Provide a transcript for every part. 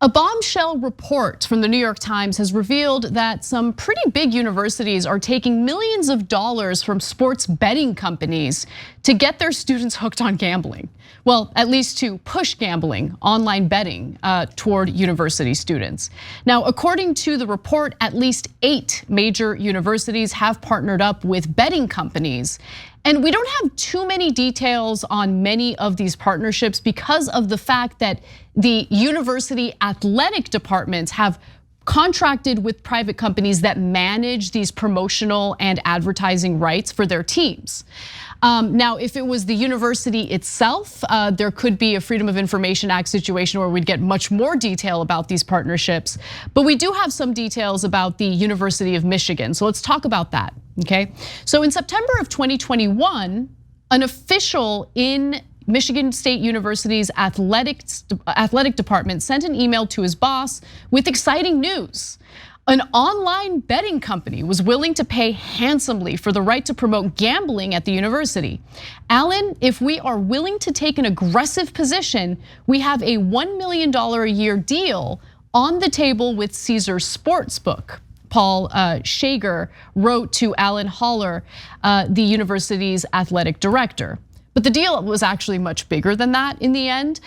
A bombshell report from the New York Times has revealed that some pretty big universities are taking millions of dollars from sports betting companies to get their students hooked on gambling. Well, at least to push gambling, online betting toward university students. Now, according to the report, at least 8 major universities have partnered up with betting companies. And we don't have too many details on many of these partnerships because of the fact that the university athletic departments have contracted with private companies that manage these promotional and advertising rights for their teams. Now, if it was the university itself, there could be a Freedom of Information Act situation where we'd get much more detail about these partnerships. But we do have some details about the University of Michigan. So let's talk about that, okay? So in September of 2021, an official in Michigan State University's athletic department sent an email to his boss with exciting news. An online betting company was willing to pay handsomely for the right to promote gambling at the university. Alan, if we are willing to take an aggressive position, we have a $1 million a year deal on the table with Caesars Sportsbook. Paul Schager wrote to Alan Haller, the university's athletic director. But the deal was actually much bigger than that in the end.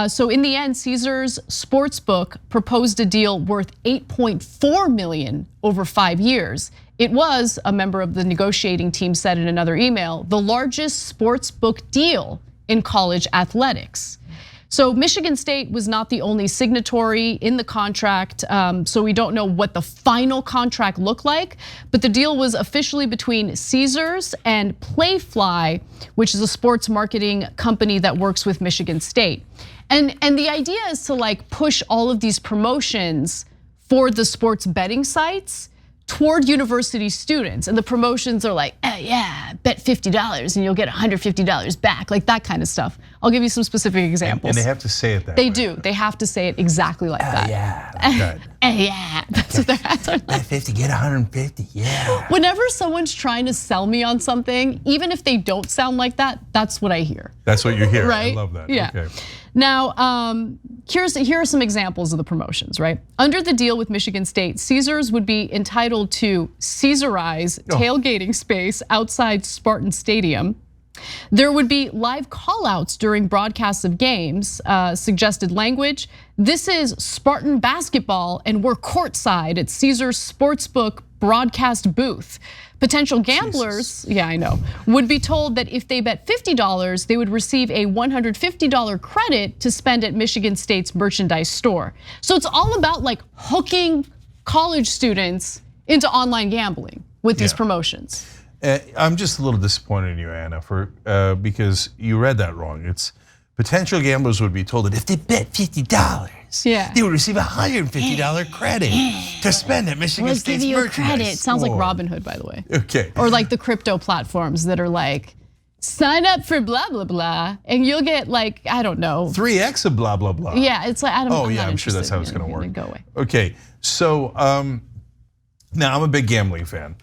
So in the end, Caesars Sportsbook proposed a deal worth $8.4 million over 5 years. It was, a member of the negotiating team said in another email, the largest sportsbook deal in college athletics. So Michigan State was not the only signatory in the contract, so we don't know what the final contract looked like, but the deal was officially between Caesars and Playfly, which is a sports marketing company that works with Michigan State. And the idea is to like push all of these promotions for the sports betting sites toward university students, and the promotions are like, oh yeah, bet $50 and you'll get $150 back, like that kind of stuff. I'll give you some specific examples. And they have to say it that way. They do. They have to say it exactly like that. Yeah. Yeah. That's what their ads are like. Bet 50, get 150. Yeah. Whenever someone's trying to sell me on something, even if they don't sound like that, that's what I hear. That's what you hear. Right? I love that. Yeah. Okay. Now, here are some examples of the promotions, right? Under the deal with Michigan State, Caesars would be entitled to Caesarize tailgating space outside Spartan Stadium. There would be live callouts during broadcasts of games, suggested language. This is Spartan basketball and we're courtside at Caesars Sportsbook broadcast booth. Potential gamblers, yeah, I know, would be told that if they bet $50, they would receive a $150 credit to spend at Michigan State's merchandise store. So it's all about like hooking college students into online gambling with these promotions. I'm just a little disappointed in you, Anna, because you read that wrong. It's potential gamblers would be told that if they bet $50, they would receive a $150 credit to spend at Michigan State's merchandise. Let's give you a credit. Sounds like Robin Hood, by the way. Okay. Or like the crypto platforms that are like, sign up for blah, blah, blah, and you'll get like, I don't know. 3x of blah, blah, blah. Yeah, it's like, I don't know. I'm sure that's how it's gonna work. Go away. Okay, so now I'm a big gambling fan.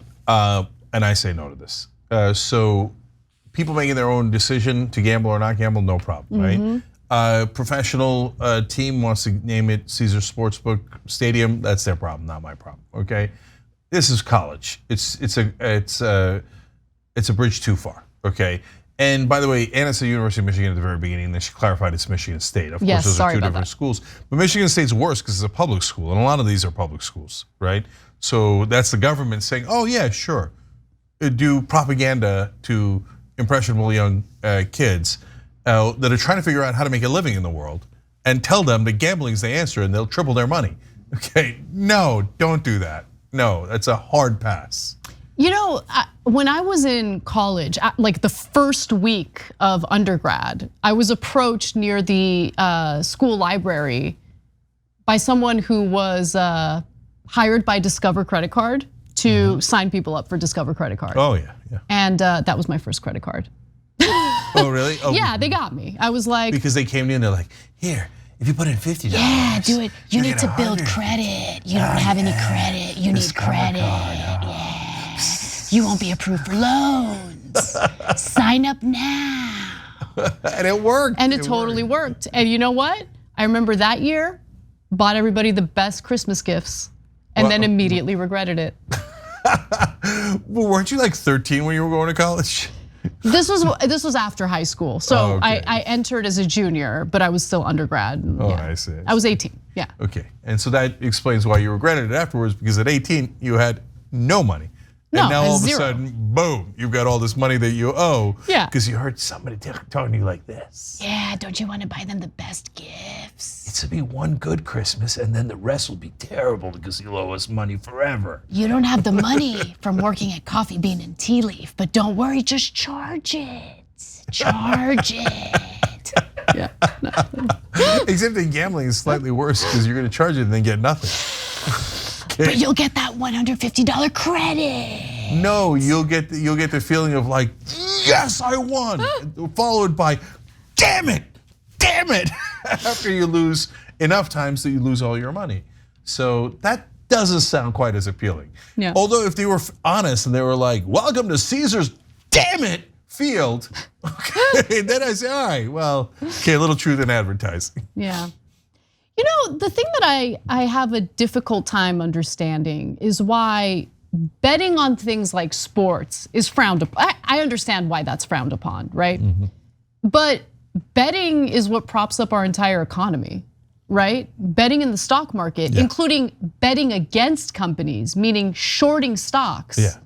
And I say no to this. So people making their own decision to gamble or not gamble, no problem, right? Professional team wants to name it Caesars Sportsbook Stadium, that's their problem, not my problem, okay? This is college. It's a bridge too far, okay? And by the way, Anna said University of Michigan at the very beginning, then she clarified it's Michigan State. Of course, those are two different schools. But Michigan State's worse because it's a public school, and a lot of these are public schools, right? So that's the government saying, oh yeah, sure. Do propaganda to impressionable young kids that are trying to figure out how to make a living in the world and tell them that gambling is the answer and they'll triple their money. Okay, no, don't do that. No, that's a hard pass. You know, when I was in college, like the first week of undergrad, I was approached near the school library by someone who was hired by Discover Credit Card to sign people up for Discover Credit Card. Oh yeah. And that was my first credit card. Oh really? Oh. Yeah, they got me. I was like, because they came to you and they're like, here, if you put in $50. Yeah, do it. You need to build credit. You don't have any credit. You need credit. Yeah. You won't be approved for loans. Sign up now. And it worked. And it totally worked. And you know what? I remember that year, bought everybody the best Christmas gifts, and then immediately regretted it. Well, weren't you like 13 when you were going to college? This was after high school, so okay. I entered as a junior, but I was still undergrad. Oh, yeah. I see. I was 18. Yeah. Okay, and so that explains why you regretted it afterwards, because at 18 you had no money. No, and now all of zero. a sudden, boom, you've got all this money that you owe. Yeah. Because you heard somebody talking to you like this. Yeah, don't you want to buy them the best gifts? It's gonna be one good Christmas, and then the rest will be terrible because you'll owe us money forever. You don't have the money from working at Coffee Bean and Tea Leaf, but don't worry, just charge it. Charge it. Yeah. Except in gambling is slightly worse because you're gonna charge it and then get nothing. But you'll get that $150 credit. No, you'll get the feeling of like, yes, I won, followed by, damn it, after you lose enough times that you lose all your money. So that doesn't sound quite as appealing. Yeah. Although if they were honest and they were like, welcome to Caesar's, damn it, field, okay, then I say, all right, well, okay, a little truth in advertising. Yeah. You know, the thing that I have a difficult time understanding is why betting on things like sports is frowned upon. I understand why that's frowned upon, right? Mm-hmm. But betting is what props up our entire economy, right? Betting in the stock market, including betting against companies, meaning shorting stocks. Yeah.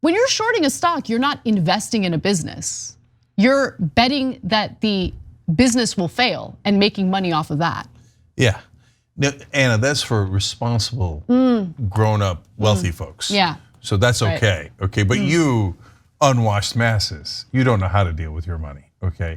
When you're shorting a stock, you're not investing in a business. You're betting that the business will fail and making money off of that. Yeah. Now, Anna, that's for responsible, grown-up, wealthy folks. Yeah. So that's okay, okay? But you unwashed masses, you don't know how to deal with your money, okay?